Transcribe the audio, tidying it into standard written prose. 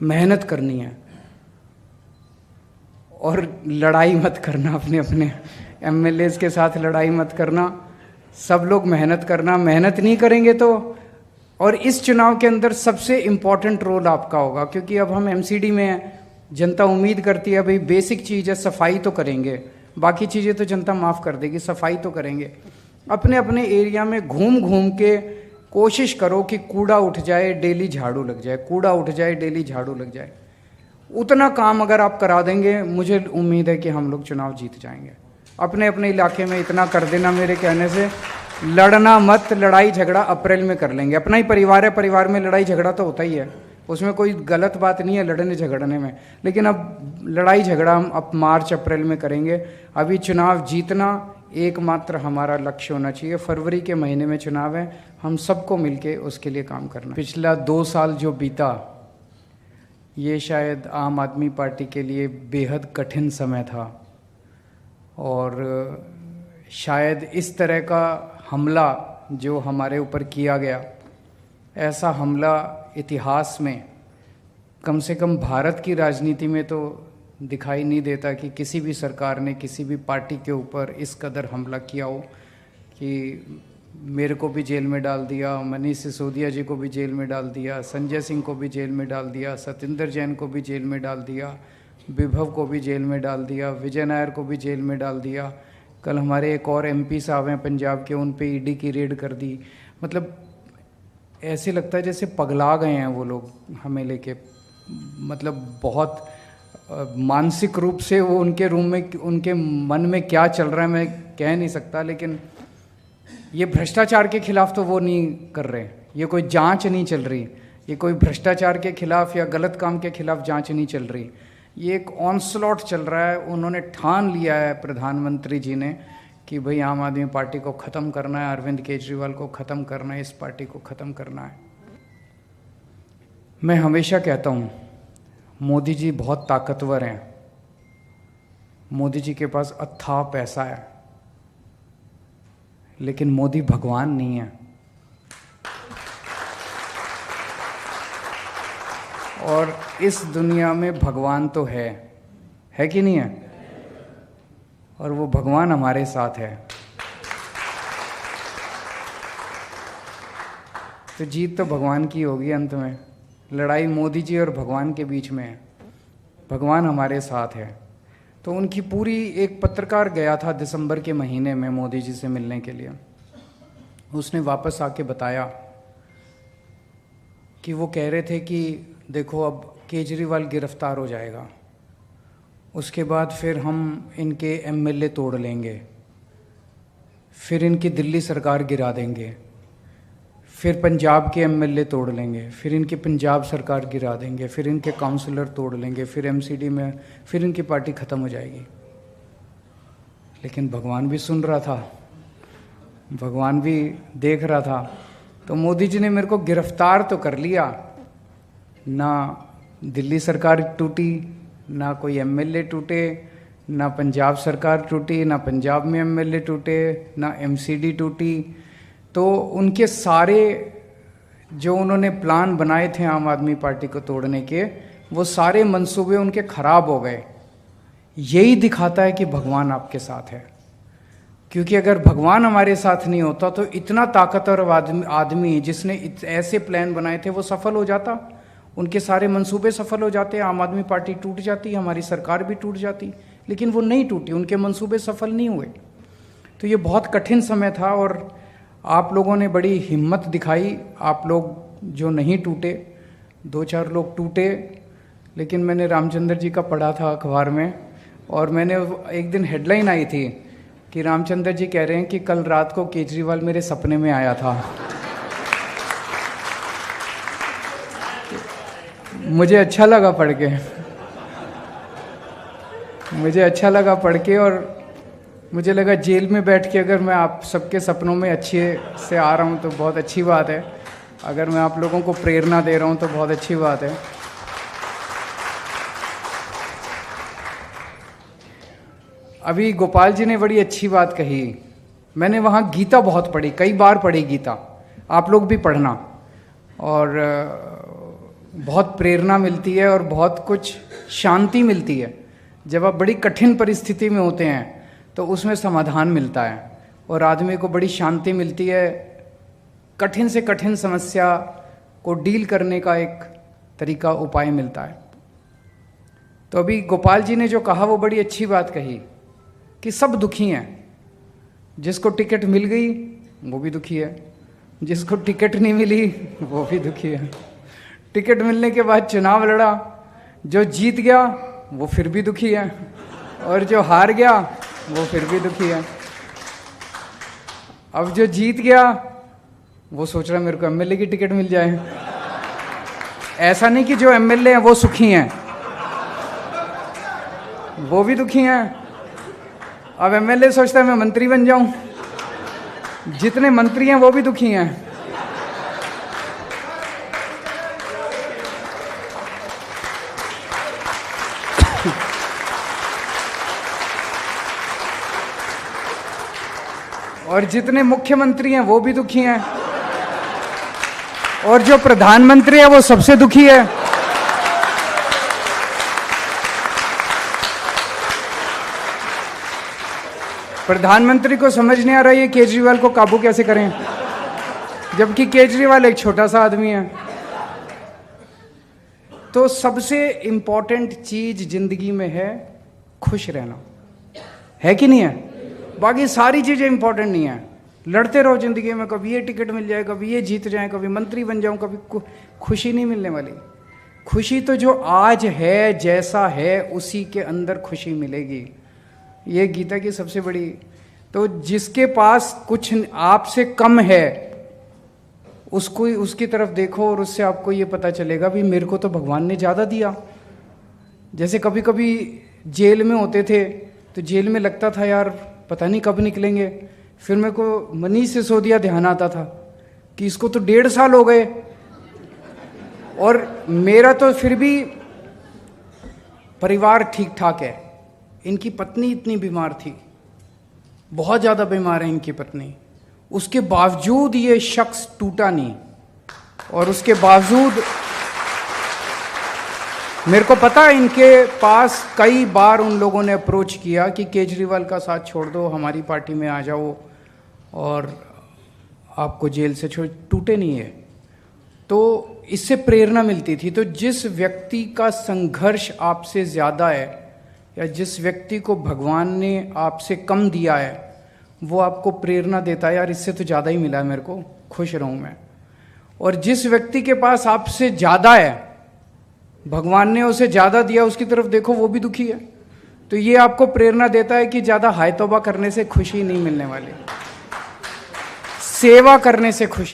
मेहनत करनी है और लड़ाई मत करना, अपने अपने एमएलएज के साथ लड़ाई मत करना, सब लोग मेहनत करना। मेहनत नहीं करेंगे तो, और इस चुनाव के अंदर सबसे इम्पॉर्टेंट रोल आपका होगा, क्योंकि अब हम एमसीडी में हैं, जनता उम्मीद करती है भाई बेसिक चीज़ है, सफाई तो करेंगे, बाकी चीज़ें तो जनता माफ़ कर देगी, सफाई तो करेंगे। अपने अपने एरिया में घूम घूम के कोशिश करो कि कूड़ा उठ जाए, डेली झाड़ू लग जाए, कूड़ा उठ जाए, डेली झाड़ू लग जाए। उतना काम अगर आप करा देंगे, मुझे उम्मीद है कि हम लोग चुनाव जीत जाएंगे। अपने अपने इलाके में इतना कर देना मेरे कहने से। लड़ना मत, लड़ाई झगड़ा अप्रैल में कर लेंगे। अपना ही परिवार है, परिवार में लड़ाई झगड़ा तो होता ही है, उसमें कोई गलत बात नहीं है लड़ने झगड़ने में, लेकिन अब लड़ाई झगड़ा हम अब मार्च अप्रैल में करेंगे। अभी चुनाव जीतना एकमात्र हमारा लक्ष्य होना चाहिए। फरवरी के महीने में चुनाव है, हम सबको मिलके उसके लिए काम करना। पिछला 2 साल जो बीता, ये शायद आम आदमी पार्टी के लिए बेहद कठिन समय था, और शायद इस तरह का हमला जो हमारे ऊपर किया गया, ऐसा हमला इतिहास में, कम से कम भारत की राजनीति में तो दिखाई नहीं देता कि किसी भी सरकार ने किसी भी पार्टी के ऊपर इस कदर हमला किया हो कि मेरे को भी जेल में डाल दिया, मनीष सिसोदिया जी को भी जेल में डाल दिया, संजय सिंह को भी जेल में डाल दिया, सतिंदर जैन को भी जेल में डाल दिया, विभव को भी जेल में डाल दिया, विजय नायर को भी जेल में डाल दिया। कल हमारे एक और एमपी साहब हैं पंजाब के, उन पे ईडी की रेड कर दी। मतलब ऐसे लगता है जैसे पगला गए हैं वो लोग हमें लेके। मतलब बहुत मानसिक रूप से वो, उनके रूम में, उनके मन में क्या चल रहा है मैं कह नहीं सकता, लेकिन ये भ्रष्टाचार के खिलाफ तो वो नहीं कर रहे, ये कोई जांच नहीं चल रही, ये कोई भ्रष्टाचार के खिलाफ या गलत काम के खिलाफ जांच नहीं चल रही, ये एक ऑनस्लॉट चल रहा है। उन्होंने ठान लिया है प्रधानमंत्री जी ने कि भाई आम आदमी पार्टी को ख़त्म करना है, अरविंद केजरीवाल को ख़त्म करना है, इस पार्टी को ख़त्म करना है। मैं हमेशा कहता हूँ मोदी जी बहुत ताकतवर हैं, मोदी जी के पास अथाह पैसा है, लेकिन मोदी भगवान नहीं है। और इस दुनिया में भगवान तो है कि नहीं है, और वो भगवान हमारे साथ है। तो जीत तो भगवान की होगी अंत में। लड़ाई मोदी जी और भगवान के बीच में है, भगवान हमारे साथ है। तो उनकी पूरी, एक पत्रकार गया था दिसंबर के महीने में मोदी जी से मिलने के लिए, उसने वापस आके बताया कि वो कह रहे थे कि देखो अब केजरीवाल गिरफ्तार हो जाएगा, उसके बाद फिर हम इनके एमएलए तोड़ लेंगे, फिर इनकी दिल्ली सरकार गिरा देंगे, फिर पंजाब के एमएलए तोड़ लेंगे, फिर इनकी पंजाब सरकार गिरा देंगे, फिर इनके काउंसलर तोड़ लेंगे, फिर एमसीडी में फिर इनकी पार्टी ख़त्म हो जाएगी। लेकिन भगवान भी सुन रहा था, भगवान भी देख रहा था। तो मोदी जी ने मेरे को गिरफ्तार तो कर लिया, ना दिल्ली सरकार टूटी, ना कोई एमएलए टूटे, ना पंजाब सरकार टूटी, ना पंजाब में एमएलए टूटे, ना एमसीडी टूटी। तो उनके सारे जो उन्होंने प्लान बनाए थे आम आदमी पार्टी को तोड़ने के, वो सारे मंसूबे उनके खराब हो गए। यही दिखाता है कि भगवान आपके साथ है, क्योंकि अगर भगवान हमारे साथ नहीं होता तो इतना ताकतवर आदमी जिसने ऐसे प्लान बनाए थे वो सफल हो जाता, उनके सारे मंसूबे सफल हो जाते, आम आदमी पार्टी टूट जाती, हमारी सरकार भी टूट जाती। लेकिन वो नहीं टूटी, उनके मंसूबे सफल नहीं हुए। तो ये बहुत कठिन समय था और आप लोगों ने बड़ी हिम्मत दिखाई। आप लोग जो नहीं टूटे, 2-4 लोग टूटे, लेकिन मैंने रामचंद्र जी का पढ़ा था अखबार में, और मैंने एक दिन हेडलाइन आई थी कि रामचंद्र जी कह रहे हैं कि कल रात को केजरीवाल मेरे सपने में आया था। मुझे अच्छा लगा पढ़ के, मुझे अच्छा लगा पढ़ के, और मुझे लगा जेल में बैठ के अगर मैं आप सबके सपनों में अच्छे से आ रहा हूँ तो बहुत अच्छी बात है। अगर मैं आप लोगों को प्रेरणा दे रहा हूँ तो बहुत अच्छी बात है। अभी गोपाल जी ने बड़ी अच्छी बात कही। मैंने वहाँ गीता बहुत पढ़ी, कई बार पढ़ी गीता, आप लोग भी पढ़ना। और बहुत प्रेरणा मिलती है और बहुत कुछ शांति मिलती है। जब आप बड़ी कठिन परिस्थिति में होते हैं तो उसमें समाधान मिलता है और आदमी को बड़ी शांति मिलती है। कठिन से कठिन समस्या को डील करने का एक तरीका, उपाय मिलता है। तो अभी गोपाल जी ने जो कहा वो बड़ी अच्छी बात कही कि सब दुखी हैं। जिसको टिकट मिल गई वो भी दुखी है, जिसको टिकट नहीं मिली वो भी दुखी है। टिकट मिलने के बाद चुनाव लड़ा, जो जीत गया वो फिर भी दुखी है, और जो हार गया वो फिर भी दुखी है। अब जो जीत गया वो सोच रहा है मेरे को एमएलए की टिकट मिल जाए। ऐसा नहीं कि जो एमएलए हैं वो सुखी हैं, वो भी दुखी हैं। अब एमएलए सोचता है मैं मंत्री बन जाऊं, जितने मंत्री हैं वो भी दुखी हैं। और जितने मुख्यमंत्री हैं वो भी दुखी हैं, और जो प्रधानमंत्री है वो सबसे दुखी है। प्रधानमंत्री को समझ नहीं आ रहा है केजरीवाल को काबू कैसे करें, जबकि केजरीवाल एक छोटा सा आदमी है। तो सबसे इंपॉर्टेंट चीज जिंदगी में है खुश रहना, है कि नहीं है? बाकी सारी चीजें इंपॉर्टेंट नहीं है। लड़ते रहो जिंदगी में, कभी ये टिकट मिल जाए, कभी ये जीत जाए, कभी मंत्री बन जाऊं, कभी खुशी नहीं मिलने वाली। खुशी तो जो आज है, जैसा है, उसी के अंदर खुशी मिलेगी। ये गीता की सबसे बड़ी। तो जिसके पास कुछ आपसे कम है उसको, उसकी तरफ देखो और उससे आपको ये पता चलेगा भी मेरे को तो भगवान ने ज़्यादा दिया। जैसे कभी कभी जेल में होते थे तो जेल में लगता था यार पता नहीं कब निकलेंगे। फिर मेरे को मनीष सिसोदिया ध्यान आता था कि इसको तो 1.5 साल हो गए और मेरा तो फिर भी परिवार ठीक ठाक है। इनकी पत्नी इतनी बीमार थी, बहुत ज़्यादा बीमार है इनकी पत्नी, उसके बावजूद ये शख्स टूटा नहीं। और उसके बावजूद मेरे को पता है इनके पास कई बार उन लोगों ने अप्रोच किया कि केजरीवाल का साथ छोड़ दो, हमारी पार्टी में आ जाओ और आपको जेल से छोड़, टूटे नहीं है। तो इससे प्रेरणा मिलती थी। तो जिस व्यक्ति का संघर्ष आपसे ज़्यादा है या जिस व्यक्ति को भगवान ने आपसे कम दिया है वो आपको प्रेरणा देता है, यार इससे तो ज़्यादा ही मिला है मेरे को, खुश रहूँ मैं। और जिस व्यक्ति के पास आपसे ज़्यादा है, भगवान ने उसे ज़्यादा दिया, उसकी तरफ देखो वो भी दुखी है। तो ये आपको प्रेरणा देता है कि ज़्यादा हाय तौबा करने से खुशी नहीं मिलने वाली, सेवा करने से खुशी